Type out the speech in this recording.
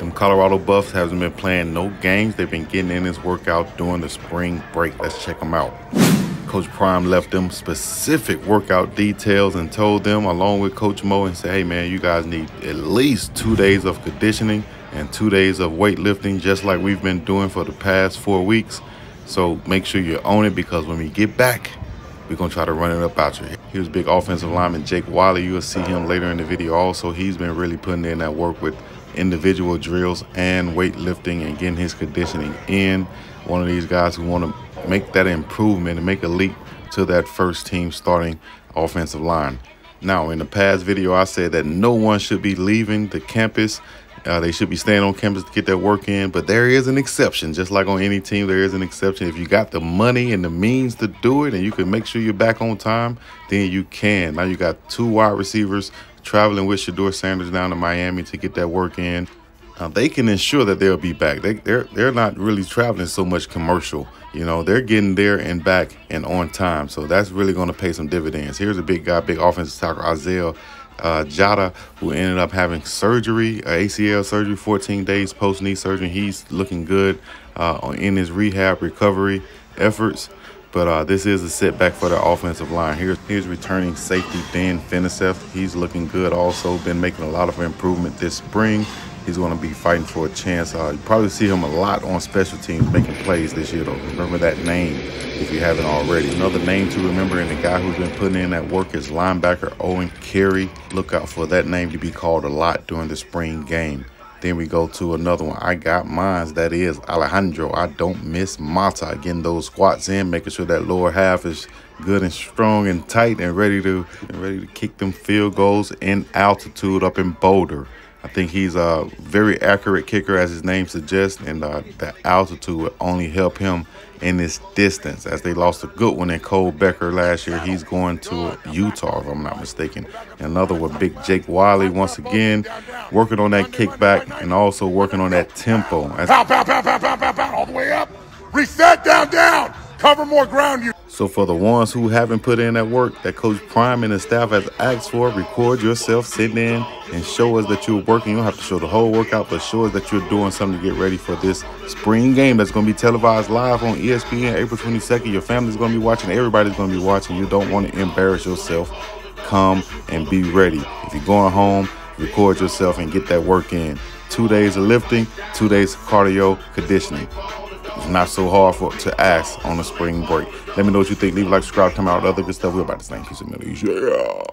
Them Colorado Buffs hasn't been playing no games. They've been getting in this workout during the spring break. Let's check them out. Coach Prime left them specific workout details and told them, along with Coach Mo, and said, hey man, you guys need at least 2 days of conditioning and 2 days of weightlifting, just like we've been doing for the past 4 weeks. So make sure you own it, because when we get back, we're going to try to run it up out you. Here's big offensive lineman Jake Wiley. You'll see him later in the video also. He's been really putting in that work with individual drills and weightlifting and getting his conditioning in. One of these guys who want to make that improvement and make a leap to that first team starting offensive line. Now, in the past video, I said that no one should be leaving the campus. They should be staying on campus to get their work in, but there is an exception. Just like on any team, there is an exception. If you got the money and the means to do it and you can make sure you're back on time, then you can. Now you got 2 wide receivers traveling with Shedeur Sanders down to Miami to get that work in. They can ensure that they'll be back. They're not really traveling so much commercial. You know, they're getting there and back and on time. So that's really going to pay some dividends. Here's a big guy, big offensive tackle, Isaiah Jada, who ended up having surgery, ACL surgery, 14 days post-knee surgery. He's looking good in his rehab recovery efforts. But this is a setback for the offensive line. Here's returning safety Dan Finiseth. He's looking good also. Been making a lot of improvement this spring. He's going to be fighting for a chance. You probably see him a lot on special teams making plays this year, though. Remember that name if you haven't already. Another name to remember, and the guy who's been putting in that work, is linebacker Owen Carey. Look out for that name to be called a lot during the spring game. Then we go to another one. I got mine. That is Alejandro. I don't miss Mata. Getting those squats in, making sure that lower half is good and strong and tight and ready to kick them field goals in altitude up in Boulder. I think he's a very accurate kicker, as his name suggests, and the altitude will only help him in this distance. As they lost a good one in Cole Becker last year, he's going to Utah, if I'm not mistaken. And another one, big Jake Wiley, once again, working on that kickback and also working on that tempo. Pow, pow, pow, pow, pow, pow, pow, all the way up. Reset, down, down. Cover more ground. So for the ones who haven't put in that work that Coach Prime and the staff has asked for, record yourself, sit in and show us that you're working. You don't have to show the whole workout, but show us that you're doing something to get ready for this spring game that's going to be televised live on ESPN April 22nd. Your family's going to be watching. Everybody's going to be watching. You don't want to embarrass yourself. Come and be ready. If you're going home, record yourself and get that work in. 2 days of lifting, 2 days of cardio conditioning. It's not so hard to ask on a spring break. Let me know what you think. Leave a like, subscribe, come out with other good stuff. We're about to stay in peace and middle. Yeah.